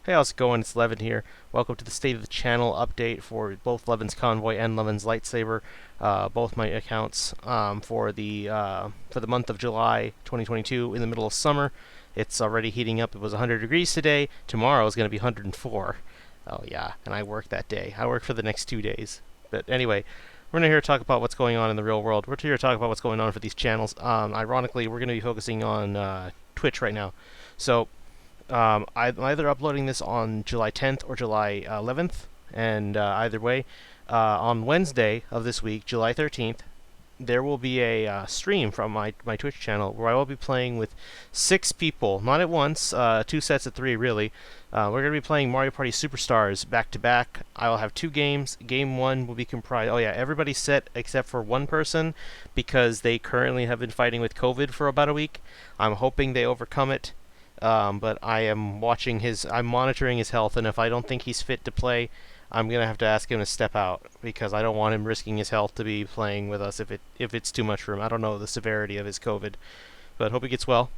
Hey, how's it going? It's Levin here. Welcome to the State of the Channel update for both Levin's Convoy and Levin's Lightsaber, both my accounts for the month of July 2022 in the middle of summer. It's already heating up. It was 100 degrees today. Tomorrow is going to be 104. Oh yeah, and I work that day. I work for the next 2 days. But anyway, we're going to here talk about what's going on in the real world. We're here to talk about what's going on for these channels. Ironically, we're going to be focusing on Twitch right now. So I'm either uploading this on July 10th or July 11th, and either way, on Wednesday of this week, July 13th, there will be a stream from my Twitch channel where I will be playing with 6 people, not at once, 2 sets of 3 really. We're going to be playing Mario Party Superstars back to back. I will have 2 games. Game 1 will be comprised. Oh yeah, everybody's set except for one person because they currently have been fighting with COVID for about a week. I'm hoping they overcome it. But I am I'm monitoring his health, and if I don't think he's fit to play, I'm gonna have to ask him to step out because I don't want him risking his health to be playing with us if it's too much for him. I don't know the severity of his COVID, but hope he gets well.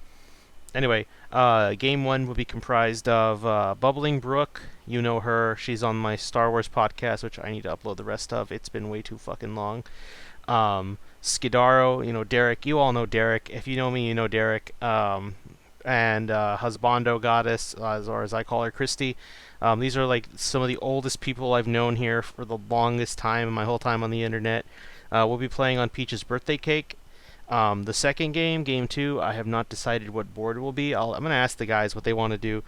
Anyway, game 1 will be comprised of Bubbling Brook. You know her. She's on my Star Wars podcast, which I need to upload the rest of. It's been way too fucking long. Skidaro, Derek. You all know Derek. If you know me, you know Derek. And Husbando Goddess, or as I call her, Christy. These are like some of the oldest people I've known here for the longest time in my whole time on the internet. We'll be playing on Peach's birthday cake. The second game, game 2, I have not decided what board it will be. I'm going to ask the guys what they want to do.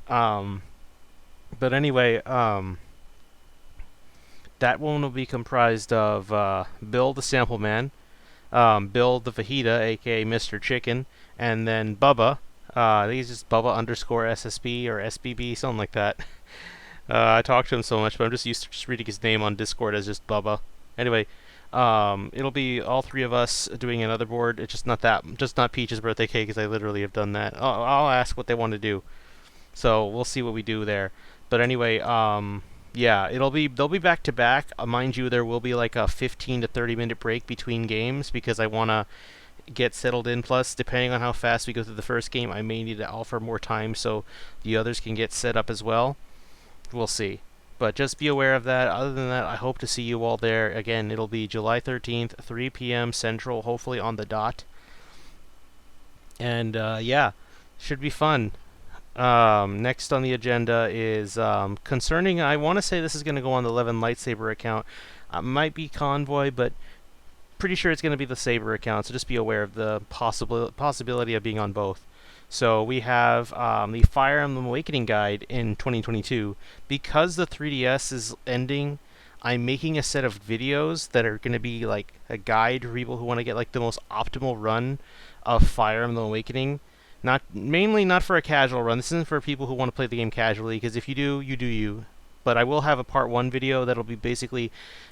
But anyway, that one will be comprised of Bill the Sample Man, Bill the Fajita, aka Mr. Chicken, and then Bubba. I think he's just Bubba underscore SSB or SBB, something like that. I talk to him so much, but I'm just used to just reading his name on Discord as just Bubba. Anyway, it'll be all 3 of us doing another board. It's just not Peach's birthday cake, because I literally have done that. I'll ask what they want to do, so we'll see what we do there. But anyway, yeah, they'll be back to back. Mind you, there will be like a 15 to 30 minute break between games because I wanna get settled in. Plus, depending on how fast we go through the first game, I may need to offer more time so the others can get set up as well. We'll see. But just be aware of that. Other than that, I hope to see you all there. Again, it'll be July 13th, 3 p.m. Central, hopefully on the dot. And yeah, should be fun. Next on the agenda is concerning. I want to say this is going to go on the LevinLightsaber account. Might be Convoy, but pretty sure it's going to be the Saber account, so just be aware of the possibility of being on both. So we have the Fire Emblem Awakening guide in 2022. Because the 3DS is ending, I'm making a set of videos that are going to be like a guide for people who want to get like the most optimal run of Fire Emblem Awakening. Mainly not for a casual run. This isn't for people who want to play the game casually, because if you do, you do you. But I will have a part 1 video that'll be basically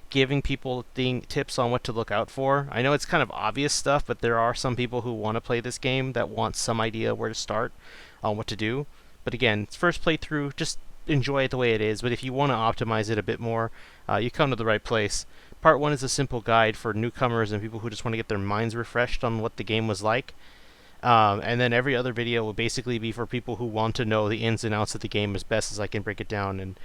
giving people tips on what to look out for. I know it's kind of obvious stuff, but there are some people who want to play this game that want some idea where to start on what to do. But again, it's first playthrough, just enjoy it the way it is. But if you want to optimize it a bit more, you come to the right place. Part 1 is a simple guide for newcomers and people who just want to get their minds refreshed on what the game was like. And then every other video will basically be for people who want to know the ins and outs of the game as best as I can break it down. And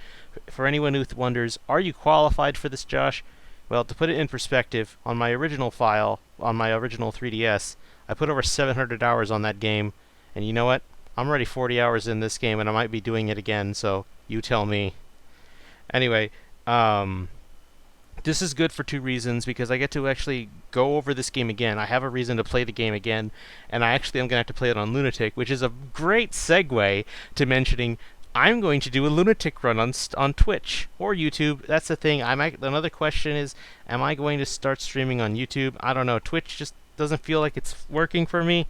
for anyone who wonders, are you qualified for this, Josh? Well, to put it in perspective, on my original file, on my original 3DS, I put over 700 hours on that game. And you know what? I'm already 40 hours in this game, and I might be doing it again, so you tell me. Anyway, this is good for 2 reasons, because I get to actually go over this game again. I have a reason to play the game again, and I actually am going to have to play it on Lunatic, which is a great segue to mentioning I'm going to do a Lunatic run on Twitch or YouTube. That's the thing. Another question is, am I going to start streaming on YouTube? I don't know. Twitch just doesn't feel like it's working for me.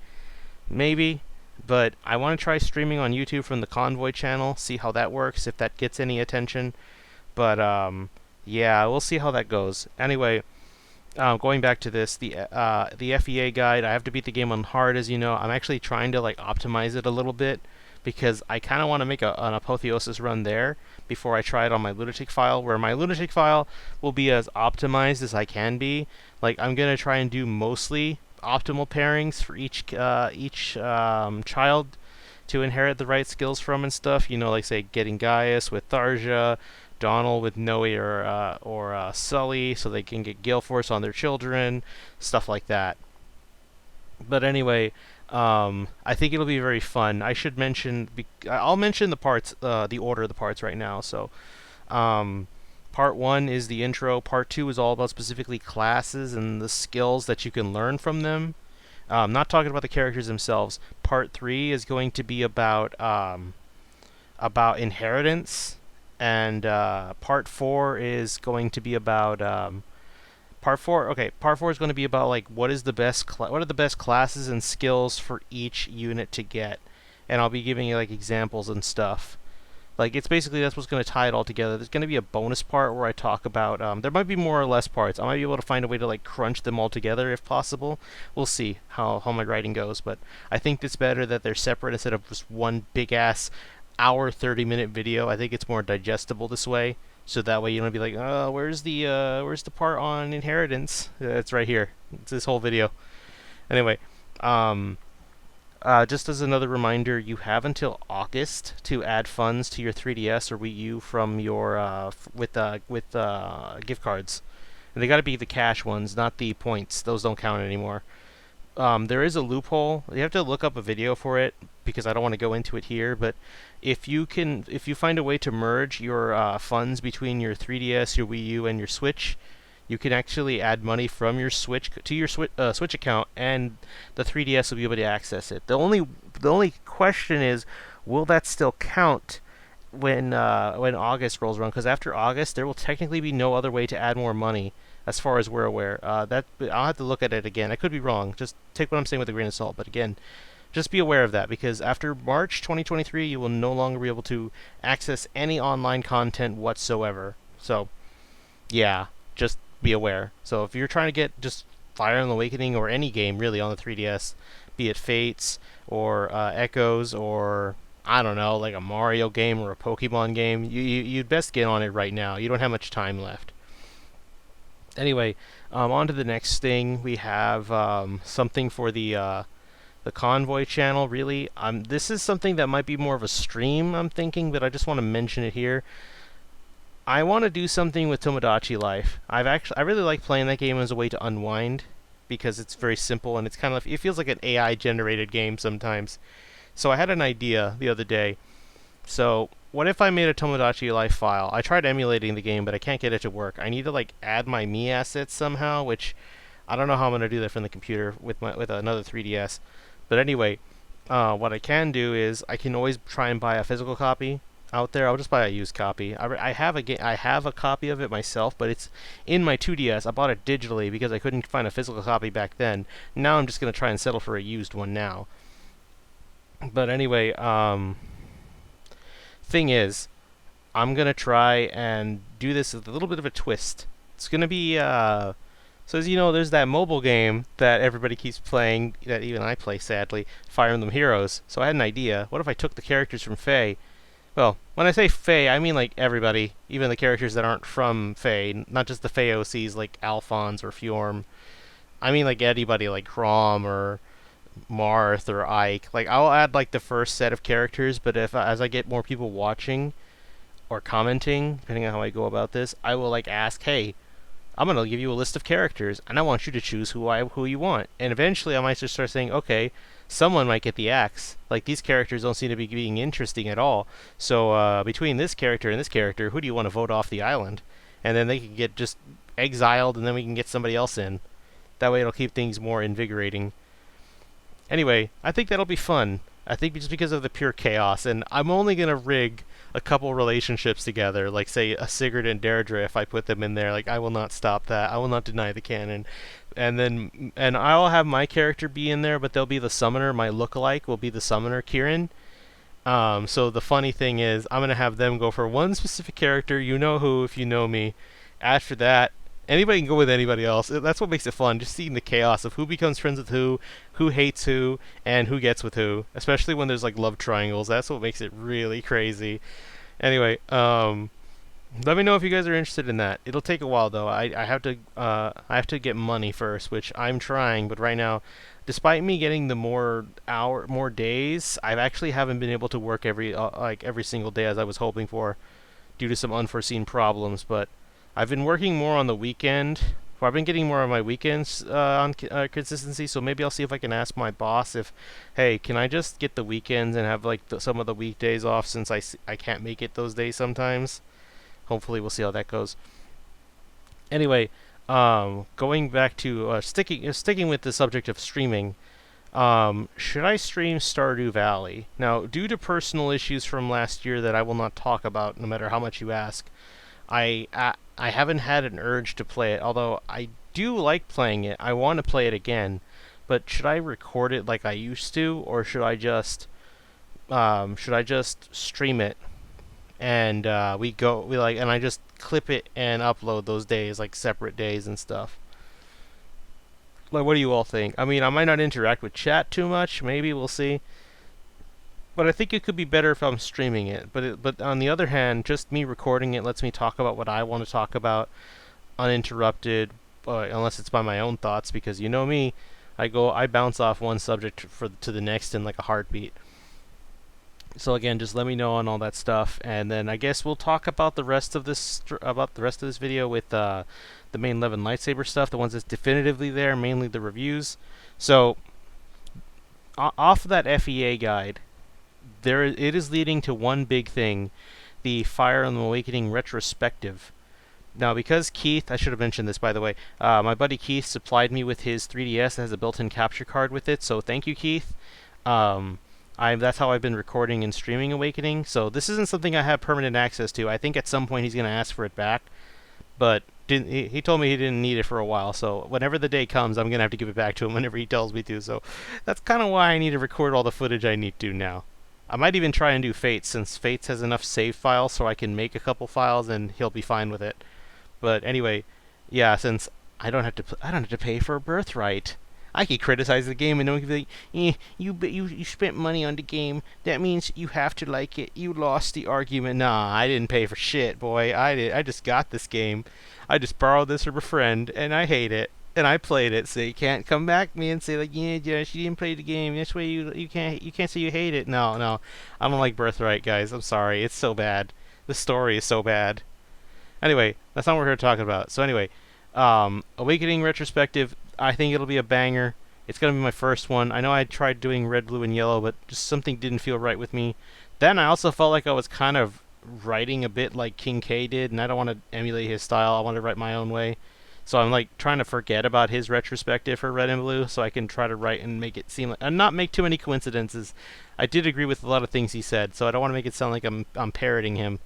Maybe. But I want to try streaming on YouTube from the Convoy channel, see how that works, if that gets any attention. But, yeah, we'll see how that goes. Anyway, going back to this, the FEA guide, I have to beat the game on hard, as you know. I'm actually trying to like optimize it a little bit because I kind of want to make an apotheosis run there before I try it on my Lunatic file, where my Lunatic file will be as optimized as I can be. Like, I'm gonna try and do mostly optimal pairings for each child to inherit the right skills from and stuff. You know, like say getting Gaius with Tharja, Donald with Noe or Sully, so they can get Gale Force on their children, stuff like that. But anyway, I think it'll be very fun. I should mention, I'll mention the parts, the order of the parts right now. So, um, part one is the intro. Part two is all about specifically classes and the skills that you can learn from them. Not talking about the characters themselves. Part three is going to be about inheritance, and part four is going to be about part four. Okay, part four is going to be about like what is the best what are the best classes and skills for each unit to get, and I'll be giving you like examples and stuff. Like it's basically that's what's going to tie it all together. There's going to be a bonus part where I talk about. There might be more or less parts. I might be able to find a way to like crunch them all together if possible. We'll see how my writing goes, but I think it's better that they're separate instead of just one big ass hour 30-minute video. I think it's more digestible this way. So that way you don't be like, where's the part on inheritance? It's right here. It's this whole video. Anyway, just as another reminder, you have until August to add funds to your 3DS or Wii U from your with gift cards. And they got to be the cash ones, not the points. Those don't count anymore. There is a loophole. You have to look up a video for it because I don't want to go into it here. But if you find a way to merge your funds between your 3DS, your Wii U, and your Switch, you can actually add money from your Switch to your Switch account, and the 3DS will be able to access it. The only question is, will that still count when August rolls around? Because after August, there will technically be no other way to add more money, as far as we're aware. That I'll have to look at it again. I could be wrong. Just take what I'm saying with a grain of salt. But again, just be aware of that, because after March 2023, you will no longer be able to access any online content whatsoever. So, yeah, just be aware. So if you're trying to get just Fire Emblem Awakening or any game really on the 3DS, be it Fates or Echoes or I don't know, like a Mario game or a Pokemon game, you'd best get on it right now. You don't have much time left. Anyway, on to the next thing. We have something for the Convoy channel. Really, this is something that might be more of a stream, I'm thinking, but I just want to mention it here. I want to do something with Tomodachi Life. I really like playing that game as a way to unwind, because it's very simple and it's kind of, it feels like an AI generated game sometimes. So I had an idea the other day. So what if I made a Tomodachi Life file? I tried emulating the game, but I can't get it to work. I need to like add my Mii assets somehow, which I don't know how I'm gonna do that from the computer with another 3DS. But anyway, what I can do is I can always try and buy a physical copy out there. I'll just buy a used copy. I have a copy of it myself, but it's in my 2DS. I bought it digitally because I couldn't find a physical copy back then. Now I'm just gonna try and settle for a used one now. But anyway, thing is, I'm gonna try and do this with a little bit of a twist. It's gonna be so as you know, there's that mobile game that everybody keeps playing, that even I play sadly, Fire Emblem Heroes. So I had an idea. What if I took the characters from Fae? Well, when I say Fae, I mean like everybody, even the characters that aren't from Fae, not just the Fae OCs like Alphonse or Fjorm. I mean like anybody like Chrom or Marth or Ike. Like I'll add like the first set of characters, but if as I get more people watching or commenting, depending on how I go about this, I will like ask, hey, I'm gonna give you a list of characters, and I want you to choose who you want. And eventually, I might just start saying, okay, someone might get the axe. Like these characters don't seem to be being interesting at all. So between this character and this character, who do you want to vote off the island? And then they can get just exiled, and then we can get somebody else in. That way, it'll keep things more invigorating. Anyway, I think that'll be fun. I think just because of the pure chaos, and I'm only gonna rig a couple relationships together, like say a Sigurd and Deirdre. If I put them in there, like I will not stop that. I will not deny the canon. And I'll have my character be in there, but they'll be the summoner. My lookalike will be the summoner, Kieran. So the funny thing is, I'm gonna have them go for one specific character. You know who, if you know me. After that, anybody can go with anybody else. That's what makes it fun, just seeing the chaos of who becomes friends with who hates who, and who gets with who. Especially when there's like love triangles. That's what makes it really crazy. Anyway, Let me know if you guys are interested in that. It'll take a while though. I have to get money first, which I'm trying, but right now, despite me getting the more days, I actually haven't been able to work every single day as I was hoping for due to some unforeseen problems. But I've been working more on the weekend. Well, I've been getting more on my weekends consistency, so maybe I'll see if I can ask my boss if, hey, can I just get the weekends and have like some of the weekdays off since I can't make it those days sometimes. Hopefully, we'll see how that goes. Anyway, going back to sticking with the subject of streaming. Should I stream Stardew Valley? Now, due to personal issues from last year that I will not talk about, no matter how much you ask, I haven't had an urge to play it. Although I do like playing it, I want to play it again. But should I record it like I used to, or should I just stream it and and I just clip it and upload those days like separate days and stuff. Like, what do you all think? I mean, I might not interact with chat too much. Maybe we'll see. But I think it could be better if I'm streaming it. But on the other hand, just me recording it lets me talk about what I want to talk about uninterrupted, unless it's by my own thoughts. Because you know me, I bounce off one subject to the next in like a heartbeat. So again, just let me know on all that stuff, and then I guess we'll talk about the rest of this video with the main LevinLightsaber stuff, the ones that's definitively there, mainly the reviews. So off of that FEA guide, it is leading to one big thing: the Fire Emblem Awakening retrospective. Now, because Keith, I should have mentioned this by the way, my buddy Keith supplied me with his 3DS that has a built-in capture card with it, so thank you, Keith. Um, that's how I've been recording and streaming Awakening. So this isn't something I have permanent access to. I think at some point he's going to ask for it back, but he told me he didn't need it for a while. So whenever the day comes, I'm going to have to give it back to him whenever he tells me to. So that's kind of why I need to record all the footage I need to now. I might even try and do Fates, since Fates has enough save files so I can make a couple files and he'll be fine with it. But anyway, yeah, since I don't have to pay for a birthright. I could criticize the game and no one could be like, you spent money on the game. That means you have to like it. You lost the argument. Nah, I didn't pay for shit, boy. I just got this game. I just borrowed this from a friend and I hate it. And I played it, so you can't come back to me and say like, yeah, Josh, you didn't play the game. That's why you can't say you hate it. No, no, I don't like Birthright, guys. I'm sorry, it's so bad. The story is so bad. Anyway, that's not what we're here talking about. So anyway, Awakening retrospective. I think it'll be a banger. It's gonna be my first one. I know I tried doing red, blue, and yellow, but just something didn't feel right with me. Then I also felt like I was kind of writing a bit like King K did, and I don't want to emulate his style. I want to write my own way. So I'm like trying to forget about his retrospective for Red and Blue, so I can try to write and make it seem like and not make too many coincidences. I did agree with a lot of things he said, so I don't want to make it sound like I'm parroting him.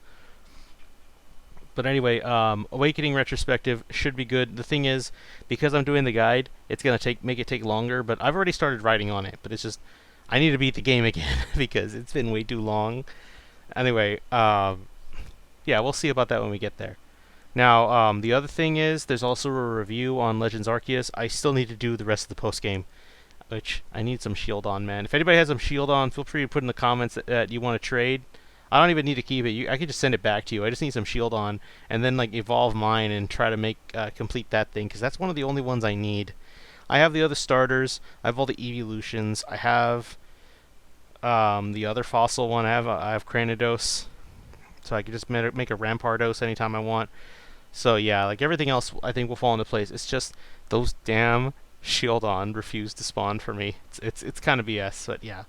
But anyway, Awakening retrospective should be good. The thing is, because I'm doing the guide, it's gonna make it take longer. But I've already started writing on it. But it's just I need to beat the game again because it's been way too long. Anyway, yeah, we'll see about that when we get there. Now, the other thing is, there's also a review on Legends Arceus. I still need to do the rest of the post game, which I need some shield on, man. If anybody has some shield on, feel free to put in the comments that you want to trade. I don't even need to keep it. I could just send it back to you. I just need some shield on, and then like evolve mine and try to make complete that thing, because that's one of the only ones I need. I have the other starters. I have all the evolutions. I have the other fossil one. I have Cranidos, so I can just make a Rampardos anytime I want. So yeah, like everything else, I think will fall into place. It's just those damn Shieldon refuse to spawn for me. It's kind of BS, but yeah.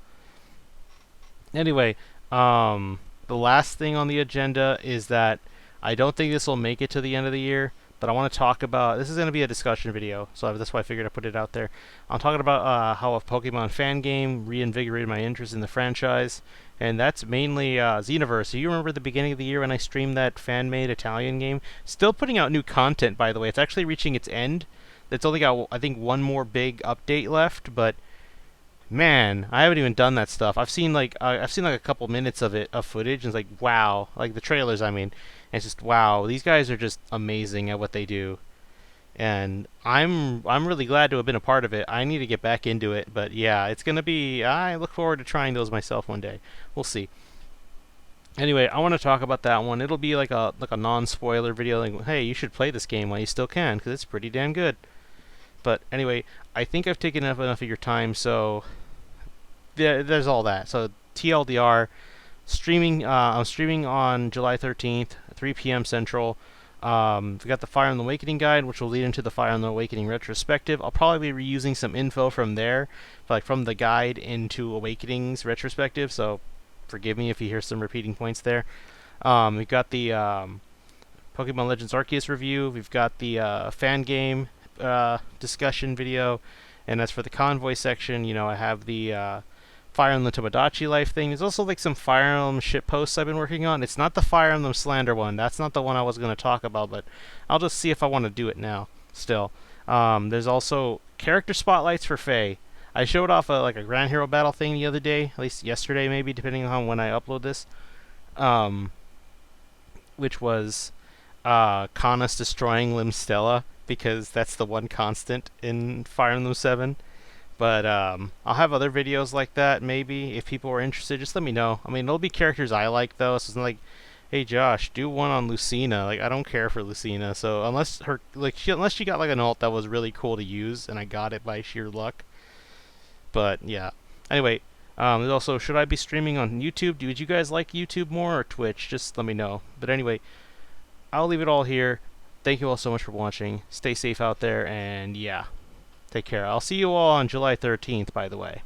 Anyway, the last thing on the agenda is that I don't think this will make it to the end of the year, but I want to talk about. This is going to be a discussion video, so that's why I figured I'd put it out there. I'm talking about how a Pokemon fan game reinvigorated my interest in the franchise, and that's mainly Xenoverse. So you remember the beginning of the year when I streamed that fan-made Italian game? Still putting out new content, by the way. It's actually reaching its end. It's only got, I think, one more big update left, but man, I haven't even done that stuff. I've seen like a couple minutes of footage, and it's like wow, like the trailers. I mean, and it's just wow. These guys are just amazing at what they do, and I'm really glad to have been a part of it. I need to get back into it, but yeah, it's gonna be. I look forward to trying those myself one day. We'll see. Anyway, I want to talk about that one. It'll be like a non-spoiler video, like, hey, you should play this game while you still can, because it's pretty damn good. But anyway, I think I've taken up enough of your time, so there's all that. So TLDR, streaming. I'm streaming on July 13th, 3 p.m. Central. We got the Fire Emblem Awakening guide, which will lead into the Fire Emblem Awakening retrospective. I'll probably be reusing some info from there, like from the guide into Awakening's retrospective. So forgive me if you hear some repeating points there. We've got the Pokemon Legends Arceus review. We've got the fan game discussion video, and as for the convoy section, I have the Fire Emblem Tomodachi Life thing. There's also like some Fire Emblem shit posts I've been working on. It's not the Fire Emblem slander one. That's not the one I was going to talk about, but I'll just see if I want to do it now. Still, there's also character spotlights for Faye. I showed off like a Grand Hero Battle thing the other day, at least yesterday maybe, depending on when I upload this. Um, which was Kanas destroying Limstella, because that's the one constant in Fire Emblem 7. But I'll have other videos like that maybe. If people are interested, just let me know. I mean, it'll be characters I like though, so it's not like, hey Josh, do one on Lucina. Like, I don't care for Lucina, so unless she got like an ult that was really cool to use, and I got it by sheer luck. But yeah. Anyway, there's also, should I be streaming on YouTube? Would you guys like YouTube more or Twitch? Just let me know. But anyway, I'll leave it all here. Thank you all so much for watching. Stay safe out there, and yeah. Take care. I'll see you all on July 13th, by the way.